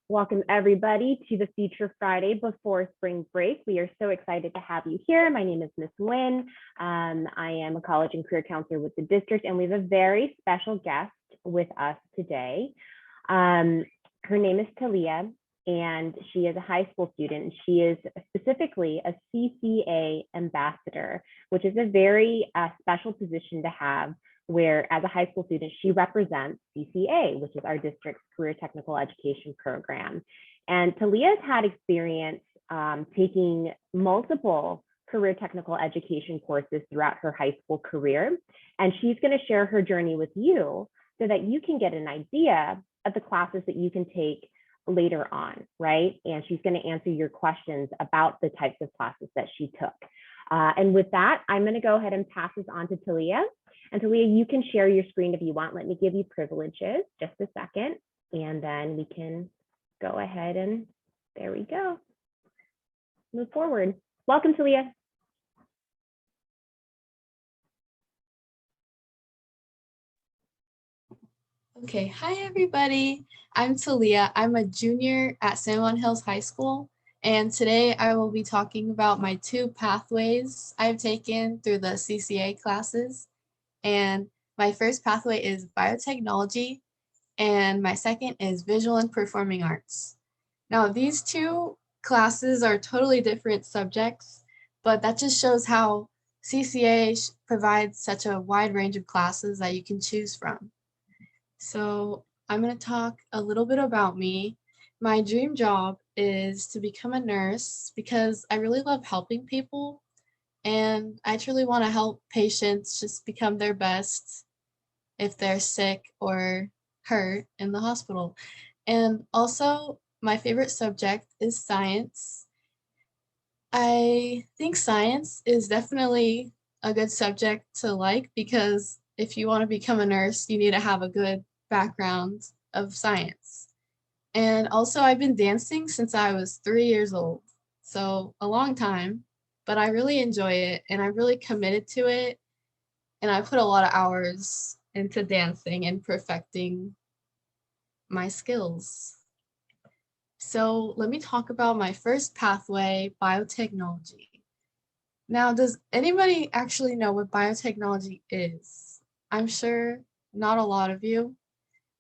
Welcome everybody to the Future Friday before spring break. We are so excited to have you here. My name is Miss Nguyen. I am a college and career counselor with the district, and we have a very special guest with us today. Her name is Thalia, and she is a high school student. She is specifically a CCA ambassador, which is a very special position to have, where as a high school student, she represents CCA, which is our district's career technical education program. And Thalia's had experience taking multiple career technical education courses throughout her high school career. And she's going to share her journey with you so that you can get an idea of the classes that you can take later on, right? And she's going to answer your questions about the types of classes that she took. And with that, I'm going to go ahead and pass this on to Thalia. And Thalia, you can share your screen if you want. Let me give you privileges, just a second, and then we can go ahead and there we go. Move forward. Welcome, Thalia. Okay, hi everybody. I'm Thalia. I'm a junior at San Juan Hills High School, and today I will be talking about my two pathways I've taken through the CCA classes. And my first pathway is biotechnology, and my second is visual and performing arts. Now, these two classes are totally different subjects, but that just shows how CCA provides such a wide range of classes that you can choose from. So I'm going to talk a little bit about me. My dream job is to become a nurse because I really love helping people, and I truly want to help patients just become their best if they're sick or hurt in the hospital. And also, my favorite subject is science. I think science is definitely a good subject to like because if you want to become a nurse, you need to have a good background of science. And also, I've been dancing since I was 3 years old, so a long time, but I really enjoy it and I'm really committed to it. And I put a lot of hours into dancing and perfecting my skills. So let me talk about my first pathway, biotechnology. Now, does anybody actually know what biotechnology is? I'm sure not a lot of you,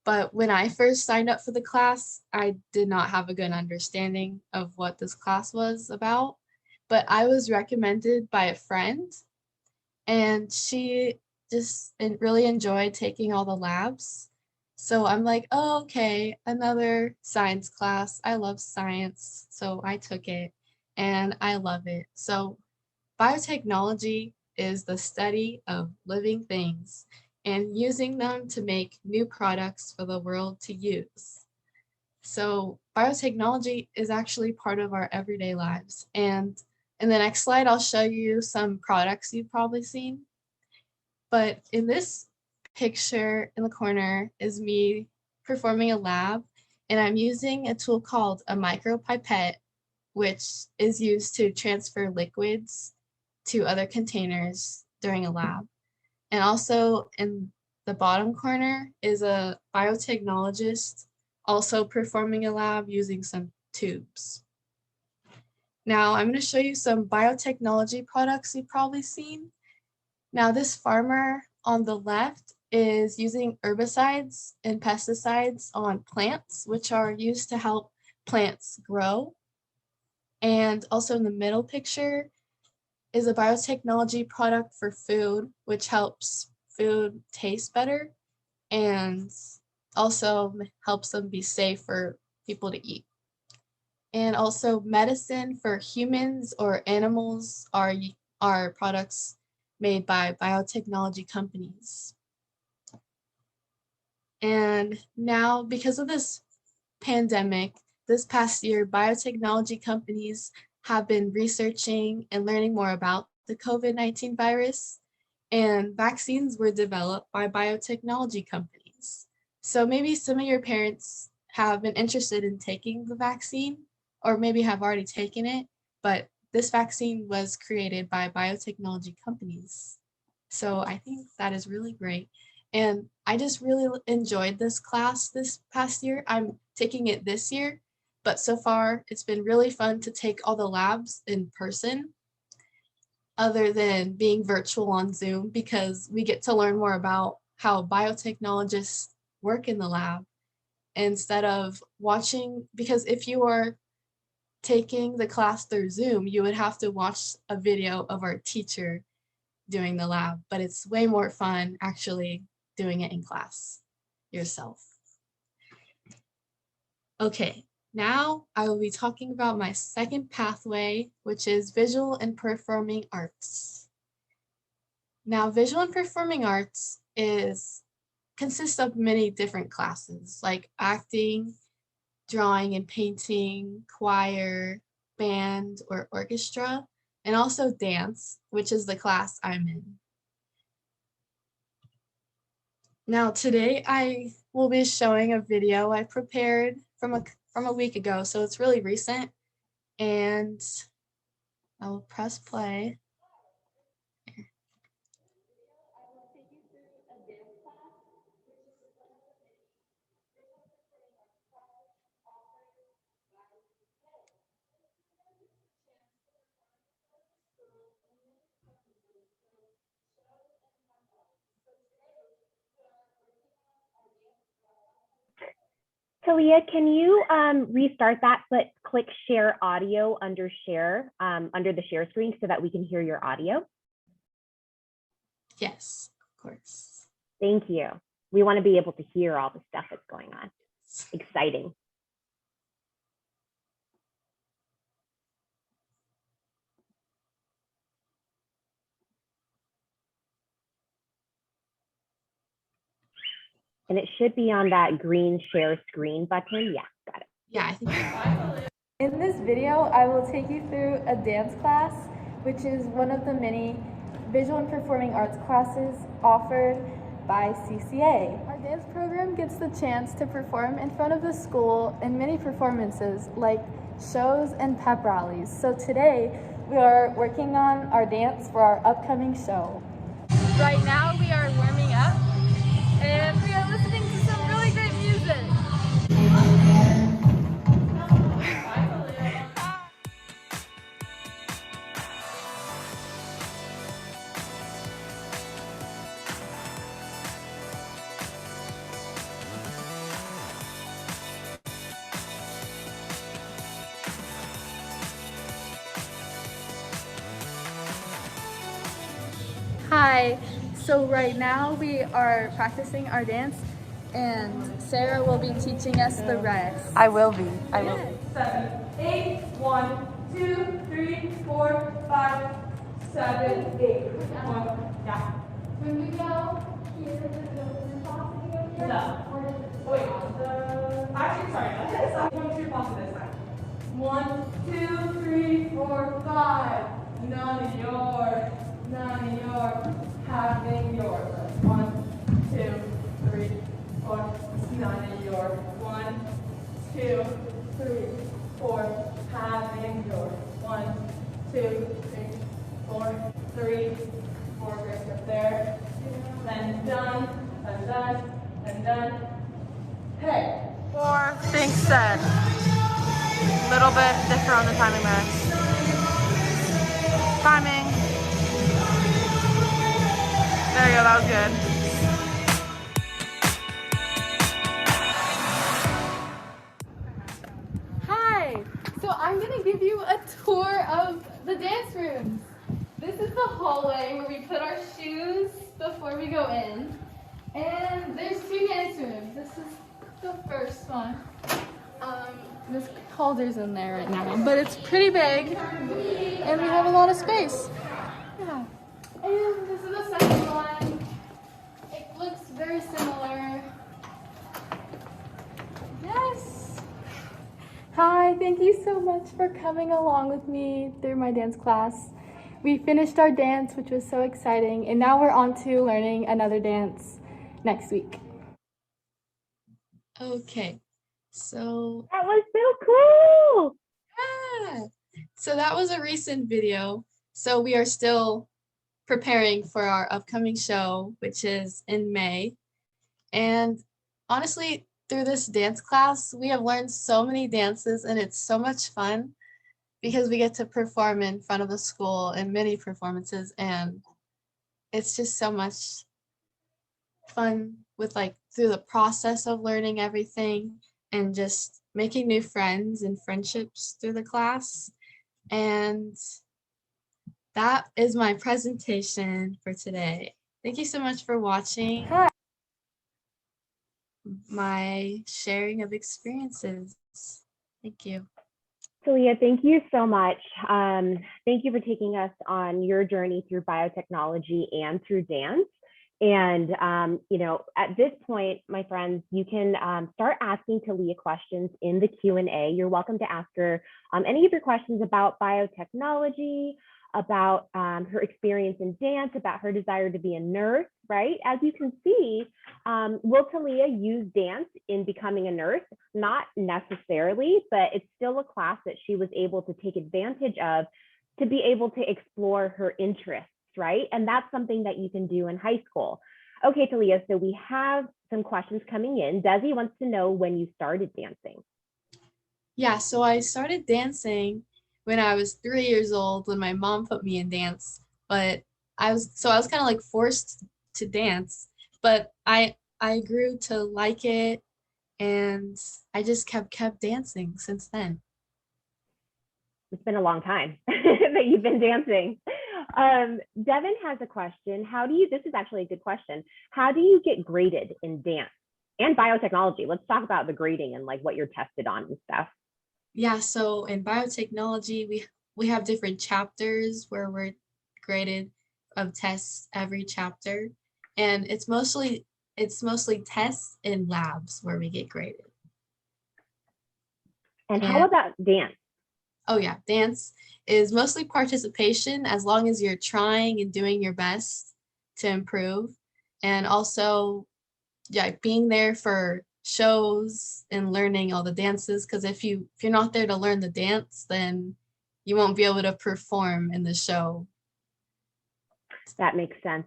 but when I first signed up for the class, I did not have a good understanding of what this class was about, but I was recommended by a friend, and she just really enjoyed taking all the labs. So I'm like, oh, okay, another science class. I love science, so I took it and I love it. So biotechnology is the study of living things and using them to make new products for the world to use. So biotechnology is actually part of our everyday lives. And in the next slide, I'll show you some products you've probably seen. But in this picture in the corner is me performing a lab, and I'm using a tool called a micropipette, which is used to transfer liquids to other containers during a lab. And also in the bottom corner is a biotechnologist also performing a lab using some tubes. Now I'm going to show you some biotechnology products you've probably seen. Now this farmer on the left is using herbicides and pesticides on plants, which are used to help plants grow. And also in the middle picture is a biotechnology product for food, which helps food taste better and also helps them be safe for people to eat. And also medicine for humans or animals are products made by biotechnology companies. And now, because of this pandemic, this past year, biotechnology companies have been researching and learning more about the COVID-19 virus, and vaccines were developed by biotechnology companies. So maybe some of your parents have been interested in taking the vaccine, or maybe have already taken it, but this vaccine was created by biotechnology companies. So I think that is really great. And I just really enjoyed this class this past year. I'm taking it this year, but so far it's been really fun to take all the labs in person other than being virtual on Zoom, because we get to learn more about how biotechnologists work in the lab instead of watching, because if you are taking the class through Zoom, you would have to watch a video of our teacher doing the lab, but it's way more fun actually doing it in class yourself. Okay, now I will be talking about my second pathway, which is visual and performing arts. Now, visual and performing arts consists of many different classes like acting, drawing and painting, choir, band or orchestra, and also dance, which is the class I'm in. Now today I will be showing a video I prepared from a week ago, so it's really recent, and I will press play. Thalia, can you restart that, but click share audio under share, under the share screen so that we can hear your audio? Yes, of course. Thank you. We want to be able to hear all the stuff that's going on. Exciting. And it should be on that green share screen button. Yeah, got it. Yeah, I think. In this video, I will take you through a dance class, which is one of the many visual and performing arts classes offered by CCA. Our dance program gets the chance to perform in front of the school in many performances like shows and pep rallies. So today, we are working on our dance for our upcoming show. Right now, we are warming up and we are listening to some really great music. Hi, so right now we are practicing our dance and Sarah will be teaching us the rest. I will be. 7, 8, 1, 2, 3, 4, 5, 7, 8. 1, yeah. When we go here, No. Wait, actually, sorry. I'm going to pause this time. 1, 2, 3, 4, 5. None of yours. None of yours. Having yours. 1, 2, 3, 4. None of yours. 1, 2, 3, 4. Having yours. 1, 2, 3, 4. 3, 4. Grace up there. Then done. And done. And done. Hey. 4 things said. Little bit different on the timing there. Timing. There you go, that was good. Hi! So I'm gonna give you a tour of the dance rooms. This is the hallway where we put our shoes before we go in. And there's 2 dance rooms. This is the first one. Miss Calder's in there right now, but it's pretty big and we have a lot of space. Yeah. And this is the second one. It looks very similar. Yes. Hi, thank you so much for coming along with me through my dance class. We finished our dance, which was so exciting, and now we're on to learning another dance next week. Okay, so That was so cool. yeah. So that was a recent video. So we are still preparing for our upcoming show, which is in May. And honestly, through this dance class, we have learned so many dances, and it's so much fun because we get to perform in front of the school in many performances, and it's just so much fun with like through the process of learning everything and just making new friends and friendships through the class. And that is my presentation for today. Thank you so much for watching Hi. my sharing of experiences. Thank you. Thalia, thank you so much. Thank you for taking us on your journey through biotechnology and through dance. And, at this point, my friends, you can start asking Thalia questions in the Q&A. You're welcome to ask her any of your questions about biotechnology, about her experience in dance, about her desire to be a nurse, right? As you can see, will Thalia use dance in becoming a nurse? Not necessarily, but it's still a class that she was able to take advantage of to be able to explore her interests, right? And that's something that you can do in high school. Okay, Thalia, so we have some questions coming in. Desi wants to know when you started dancing. Yeah, so I started dancing when I was 3 years old when my mom put me in dance, but I was kind of like forced to dance, but I grew to like it, and I just kept dancing since then. It's been a long time that you've been dancing. Devin has a question. This is actually a good question. How do you get graded in dance and biotechnology? Let's talk about the grading and like what you're tested on and stuff. Yeah, so in biotechnology, we have different chapters where we're graded of tests every chapter, and it's mostly tests and labs where we get graded. And how about dance? Oh yeah, dance is mostly participation as long as you're trying and doing your best to improve, and also being there for shows and learning all the dances, because if you're not there to learn the dance, then you won't be able to perform in the show. That makes sense.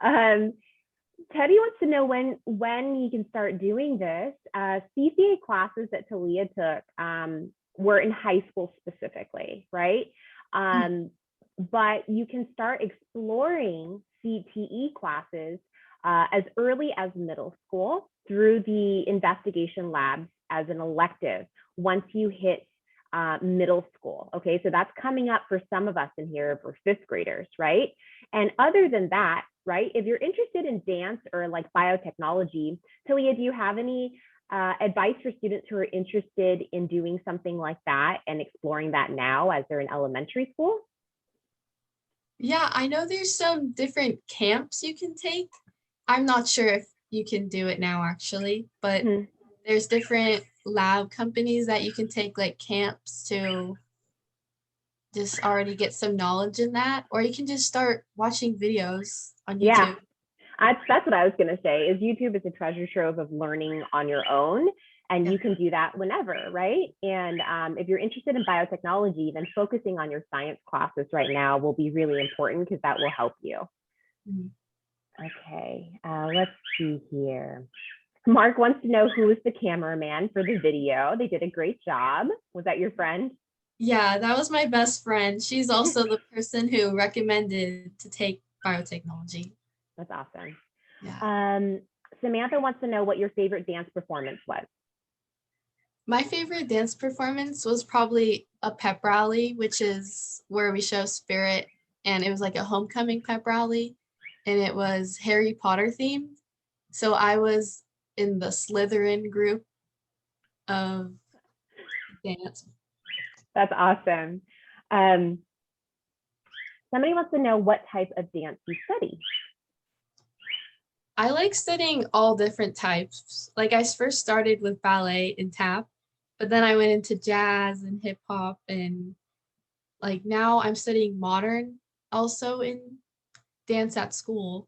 Teddy wants to know when you can start doing this. CCA classes that Thalia took were in high school specifically, right? But you can start exploring CTE classes as early as middle school through the investigation labs as an elective once you hit middle school. Okay, so that's coming up for some of us in here for fifth graders, right? And other than that, right, if you're interested in dance or like biotechnology, Thalia, do you have any advice for students who are interested in doing something like that and exploring that now as they're in elementary school? Yeah, I know there's some different camps you can take. I'm not sure if you can do it now actually, but there's different lab companies that you can take like camps to just already get some knowledge in that, or you can just start watching videos on YouTube. Yeah, that's what I was gonna say, is YouTube is a treasure trove of learning on your own, and you can do that whenever, right? And if you're interested in biotechnology, then focusing on your science classes right now will be really important because that will help you. Okay, let's see here. Mark wants to know who was the cameraman for the video. They did a great job. Was that your friend? Yeah, that was my best friend. She's also the person who recommended to take biotechnology. That's awesome. Yeah. Samantha wants to know what your favorite dance performance was. My favorite dance performance was probably a pep rally, which is where we show spirit, and it was like a homecoming pep rally, and it was Harry Potter themed. So I was in the Slytherin group of dance. That's awesome. Somebody wants to know what type of dance you study. I like studying all different types. Like I first started with ballet and tap, but then I went into jazz and hip hop, and like now I'm studying modern also in dance at school.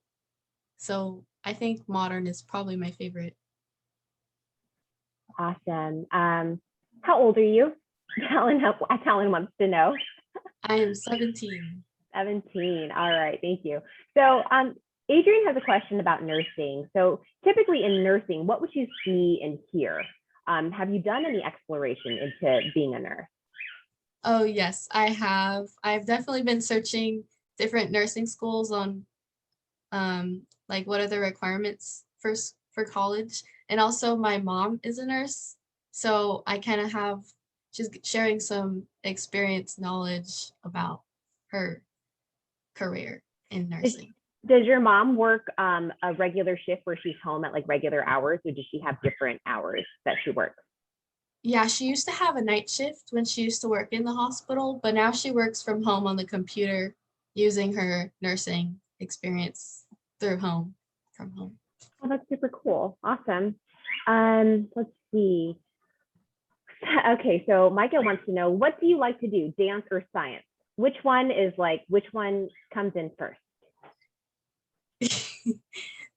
So I think modern is probably my favorite. Awesome. How old are you? Talon wants to know. I am 17. 17. All right, thank you. So Adrian has a question about nursing. So typically in nursing, what would you see and hear? Have you done any exploration into being a nurse? Oh, yes, I have. I've definitely been searching different nursing schools on like what are the requirements for college. And also my mom is a nurse, so I kind of have she's sharing some experience knowledge about her career in nursing. Does your mom work a regular shift where she's home at like regular hours, or does she have different hours that she works? Yeah, she used to have a night shift when she used to work in the hospital, but now she works from home on the computer using her nursing experience through home, from home. Oh, that's super cool. Awesome. Let's see. Okay, so Micah wants to know, what do you like to do, dance or science? Which one comes in first?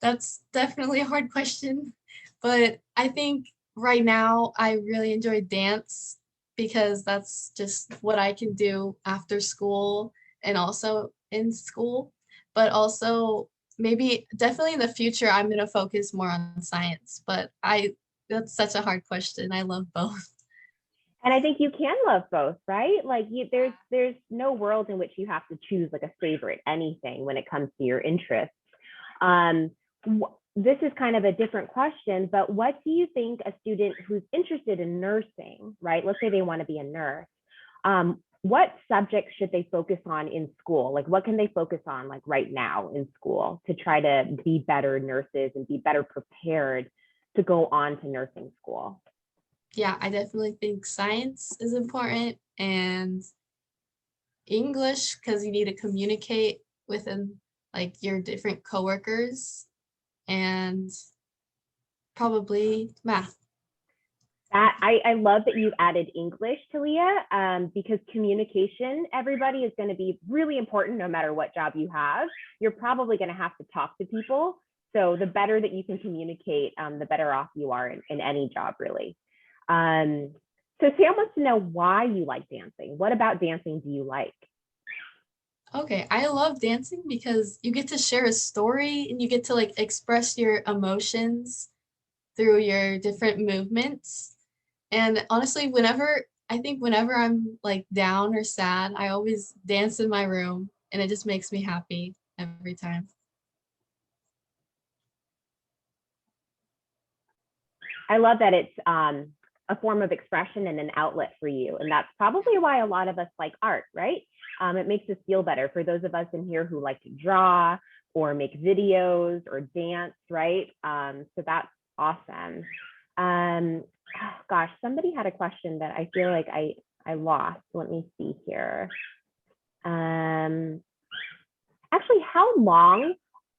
That's definitely a hard question, but I think right now I really enjoy dance because that's just what I can do after school and also in school. But also maybe definitely in the future I'm going to focus more on science, but I that's such a hard question. I love both. And I think you can love both, right? Like there's no world in which you have to choose like a favorite anything when it comes to your interests. Um, this is kind of a different question, but what do you think a student who's interested in nursing, right? Let's say they want to be a nurse. What subjects should they focus on in school? Like what can they focus on like right now in school to try to be better nurses and be better prepared to go on to nursing school? Yeah, I definitely think science is important and English because you need to communicate within like your different coworkers and probably math. That I love that you've added English, Thalia, because communication, everybody, is going to be really important no matter what job you have. You're probably going to have to talk to people. So the better that you can communicate, the better off you are in any job, really. So Sam wants to know why you like dancing. What about dancing do you like? Okay, I love dancing because you get to share a story and you get to like express your emotions through your different movements. And honestly, whenever I'm like down or sad, I always dance in my room and it just makes me happy every time. I love that it's a form of expression and an outlet for you. And that's probably why a lot of us like art, right? It makes us feel better. For those of us in here who like to draw or make videos or dance, right? So that's awesome. Gosh, somebody had a question that I feel like I lost. Let me see here. Actually, how long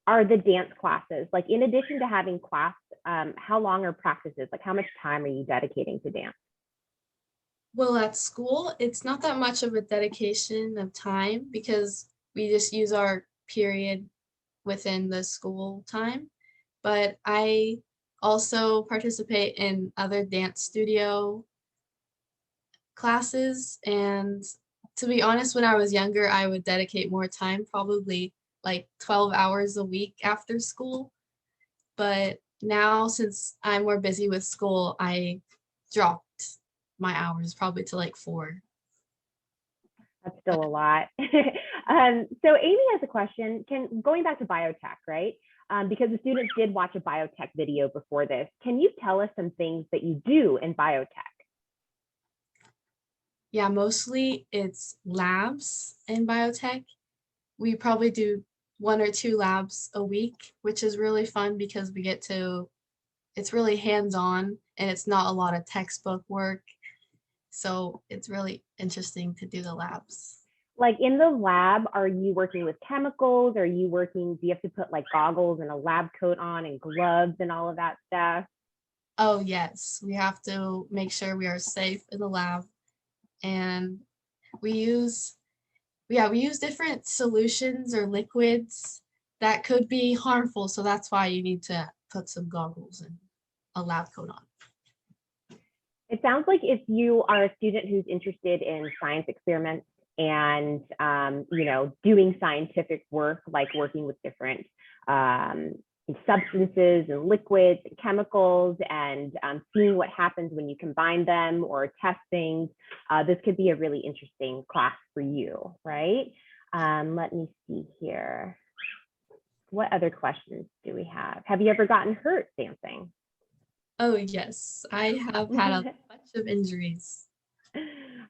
are the dance classes? Like in addition to having class, how long are practices? Like how much time are you dedicating to dance? Well, at school, it's not that much of a dedication of time because we just use our period within the school time. But I also participate in other dance studio classes. And to be honest, when I was younger, I would dedicate more time, probably like 12 hours a week after school. But now, since I'm more busy with school, I dropped my hours probably to like 4. That's still a lot. So Amy has a question. Going back to biotech, right? Because the students did watch a biotech video before this. Can you tell us some things that you do in biotech? Yeah, mostly it's labs in biotech. We probably do 1 or 2 labs a week, which is really fun because it's really hands-on and it's not a lot of textbook work. So it's really interesting to do the labs. Like in the lab, are you working with chemicals? Do you have to put like goggles and a lab coat on and gloves and all of that stuff? Oh, yes, we have to make sure we are safe in the lab and we use we use different solutions or liquids that could be harmful. So that's why you need to put some goggles and a lab coat on. It sounds like if you are a student who's interested in science experiments and doing scientific work, like working with different substances and liquids and chemicals, and seeing what happens when you combine them or test things. This could be a really interesting class for you, right? Let me see here. What other questions do we have? Have you ever gotten hurt dancing? Oh, yes. I have had a bunch of injuries.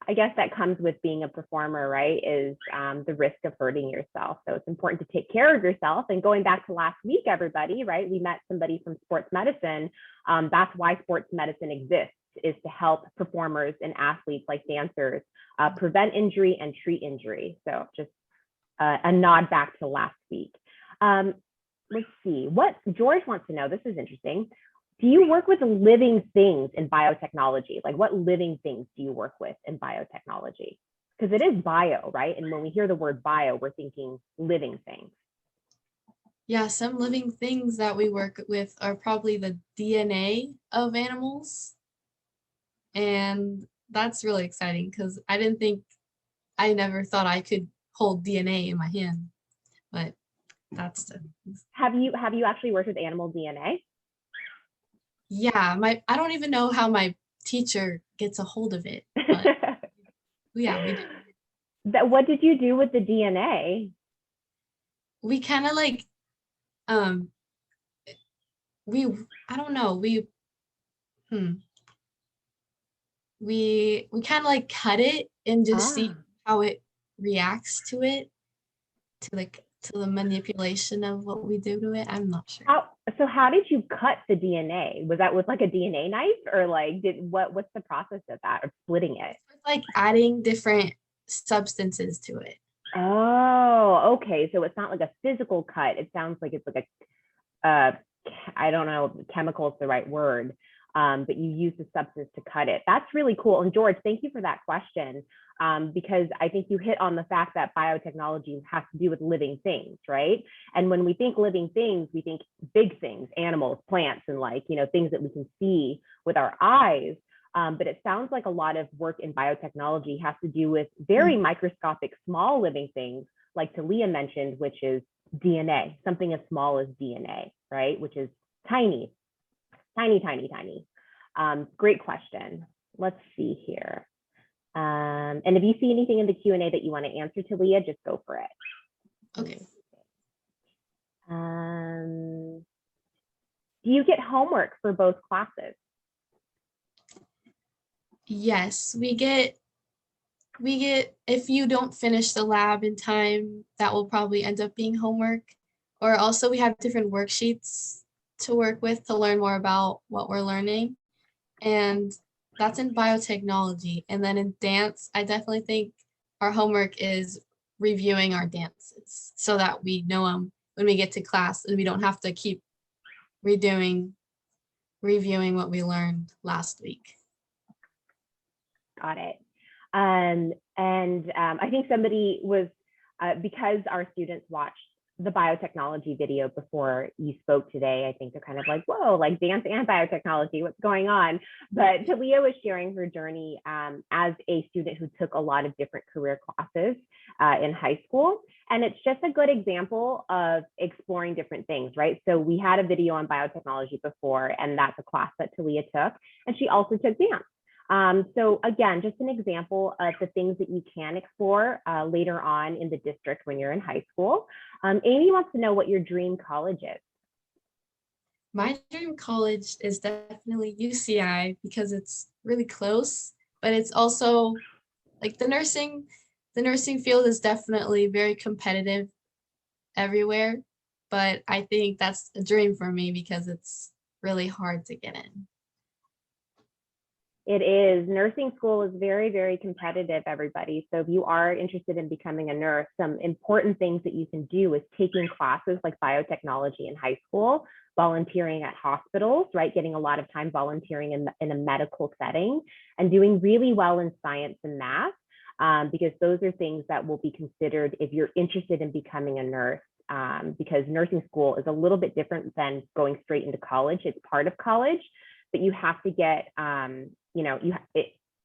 I guess that comes with being a performer, right? Is the risk of hurting yourself. So it's important to take care of yourself. And going back to last week, everybody, right? We met somebody from sports medicine. That's why sports medicine exists, is to help performers and athletes like dancers prevent injury and treat injury. So just a nod back to last week. Let's see, what George wants to know, this is interesting. Do you work with living things in biotechnology? Like, what living things do you work with in biotechnology? Because it is bio, right? And when we hear the word bio, we're thinking living things. Yeah, some living things that we work with are probably the DNA of animals. And that's really exciting because I never thought I could hold DNA in my hand, but that's the. Have you actually worked with animal DNA? Yeah, I don't even know how my teacher gets a hold of it, but yeah, we do. What did you do with the DNA? We kind of like, I don't know, we kind of like cut it and just see how it reacts to it, to the manipulation of what we do to it. I'm not sure. So how did you cut the DNA? Was that with like a DNA knife, or like what's the process of that, of splitting it? It's like adding different substances to it. Oh, okay. So it's not like a physical cut. It sounds like it's like I don't know if chemical is the right word, but you use the substance to cut it. That's really cool. And George, thank you for that question, because I think you hit on the fact that biotechnology has to do with living things, right? And when we think living things, we think big things, animals, plants, and like, things that we can see with our eyes. But it sounds like a lot of work in biotechnology has to do with very microscopic, small living things, like Thalia mentioned, which is DNA, something as small as DNA, right? Which is tiny, tiny, tiny, tiny. Great question. Let's see here. And if you see anything in the Q&A that you want to answer, Thalia, just go for it. Okay. Do you get homework for both classes? Yes, we get, if you don't finish the lab in time, that will probably end up being homework. Or also we have different worksheets to work with to learn more about what we're learning. And that's in biotechnology. And then in dance, I definitely think our homework is reviewing our dances so that we know them when we get to class and we don't have to keep reviewing what we learned last week. Got it. I think somebody was, because our students watched the biotechnology video before you spoke today, I think they're kind of like, whoa, like dance and biotechnology, what's going on? But Thalia was sharing her journey as a student who took a lot of different career classes in high school. And it's just a good example of exploring different things, right? So we had a video on biotechnology before, and that's a class that Thalia took. And she also took dance. So again, just an example of the things that you can explore later on in the district when you're in high school. Amy wants to know what your dream college is. My dream college is definitely UCI because it's really close, but it's also like the nursing field is definitely very competitive everywhere. But I think that's a dream for me because it's really hard to get in. It is. Nursing school is very, very competitive, everybody. So if you are interested in becoming a nurse, some important things that you can do is taking classes like biotechnology in high school, volunteering at hospitals, right? Getting a lot of time volunteering in a medical setting, and doing really well in science and math, because those are things that will be considered if you're interested in becoming a nurse. Because nursing school is a little bit different than going straight into college. It's part of college, but you have to get,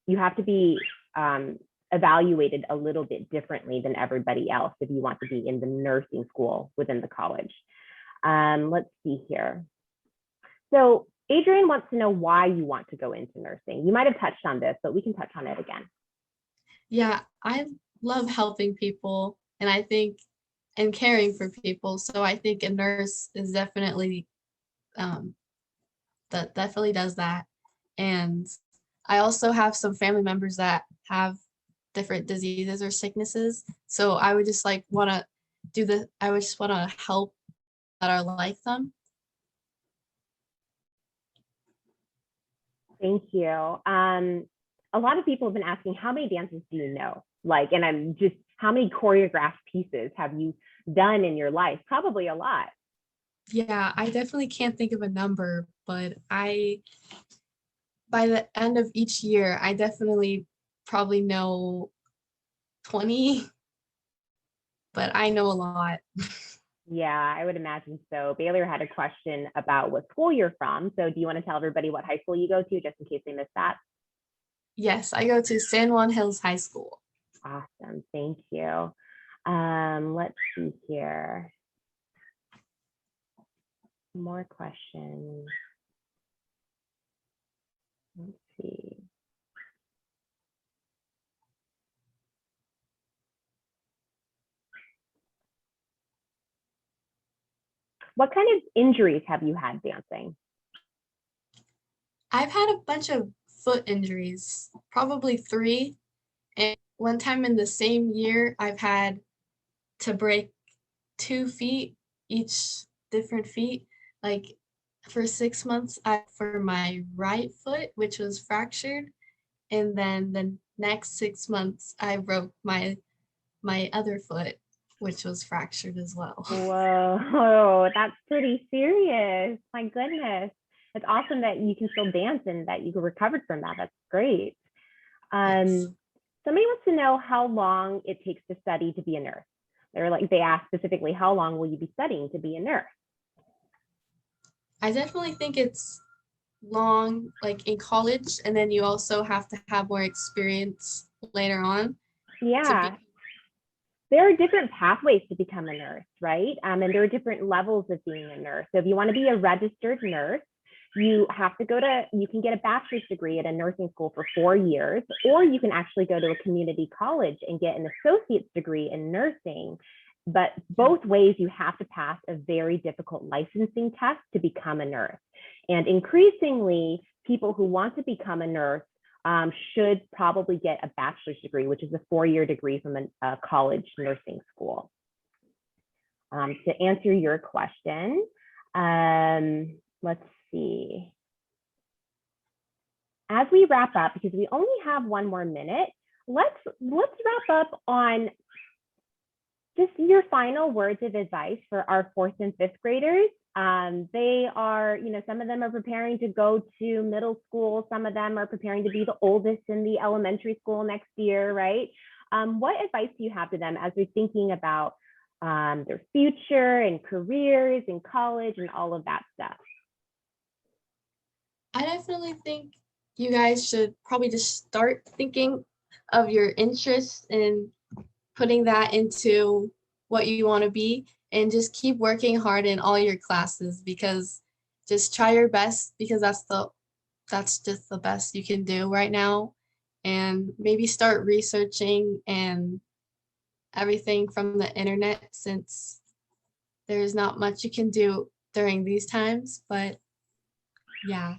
you have to be evaluated a little bit differently than everybody else if you want to be in the nursing school within the college. Let's see here. So Adrian wants to know why you want to go into nursing. You might have touched on this, but we can touch on it again. Yeah, I love helping people and I think and caring for people. So I think a nurse is definitely that definitely does that. And I also have some family members that have different diseases or sicknesses. So I would just like want to I would just want to help that are like them. Thank you. A lot of people have been asking, how many dances do you know? Like, and I'm just, how many choreographed pieces have you done in your life? Probably a lot. Yeah, I definitely can't think of a number, but by the end of each year, I definitely probably know 20, but I know a lot. Yeah, I would imagine so. Baylor had a question about what school you're from. So do you want to tell everybody what high school you go to, just in case they missed that? Yes, I go to San Juan Hills High School. Awesome, thank you. Let's see here. More questions. Let's see. What kind of injuries have you had dancing? I've had a bunch of foot injuries, probably 3. And one time in the same year, I've had to break 2 feet, each different feet. Like for 6 months, for my right foot, which was fractured. And then the next 6 months, I broke my other foot, which was fractured as well. Whoa, that's pretty serious. My goodness. It's awesome that you can still dance and that you recovered from that. That's great. Yes. Somebody wants to know how long it takes to study to be a nurse. They asked specifically, how long will you be studying to be a nurse? I definitely think it's long, like in college, and then you also have to have more experience later on. Yeah. There are different pathways to become a nurse, right? And there are different levels of being a nurse. So if you want to be a registered nurse, you have to you can get a bachelor's degree at a nursing school for 4 years, or you can actually go to a community college and get an associate's degree in nursing. But both ways, you have to pass a very difficult licensing test to become a nurse. And increasingly, people who want to become a nurse should probably get a bachelor's degree, which is a 4-year degree from a college nursing school. To answer your question, let's see. As we wrap up, because we only have 1 more minute, let's wrap up on just your final words of advice for our 4th and 5th graders. They are, some of them are preparing to go to middle school. Some of them are preparing to be the oldest in the elementary school next year, right? What advice do you have to them as they're thinking about their future and careers and college and all of that stuff? I definitely think you guys should probably just start thinking of your interests and putting that into what you want to be, and just keep working hard in all your classes, because just try your best, because that's just the best you can do right now. And maybe start researching and everything from the internet, since there's not much you can do during these times. But yeah,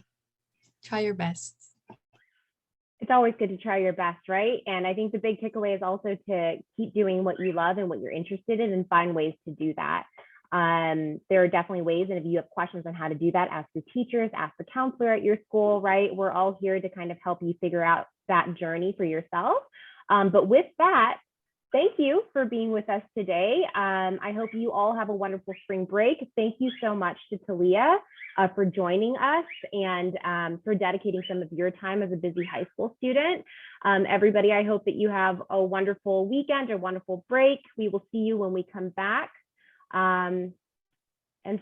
try your best. It's always good to try your best, right? And I think the big takeaway is also to keep doing what you love and what you're interested in, and find ways to do that. There are definitely ways, and if you have questions on how to do that, ask the teachers, ask the counselor at your school, right? We're all here to kind of help you figure out that journey for yourself. But with that, thank you for being with us today. I hope you all have a wonderful spring break. Thank you so much to Thalia for joining us and for dedicating some of your time as a busy high school student. Everybody, I hope that you have a wonderful weekend, a wonderful break. We will see you when we come back. And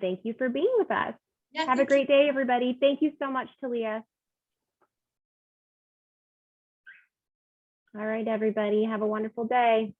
thank you for being with us. Yeah, have a great day, everybody. Thank you so much, Thalia. All right, everybody, have a wonderful day.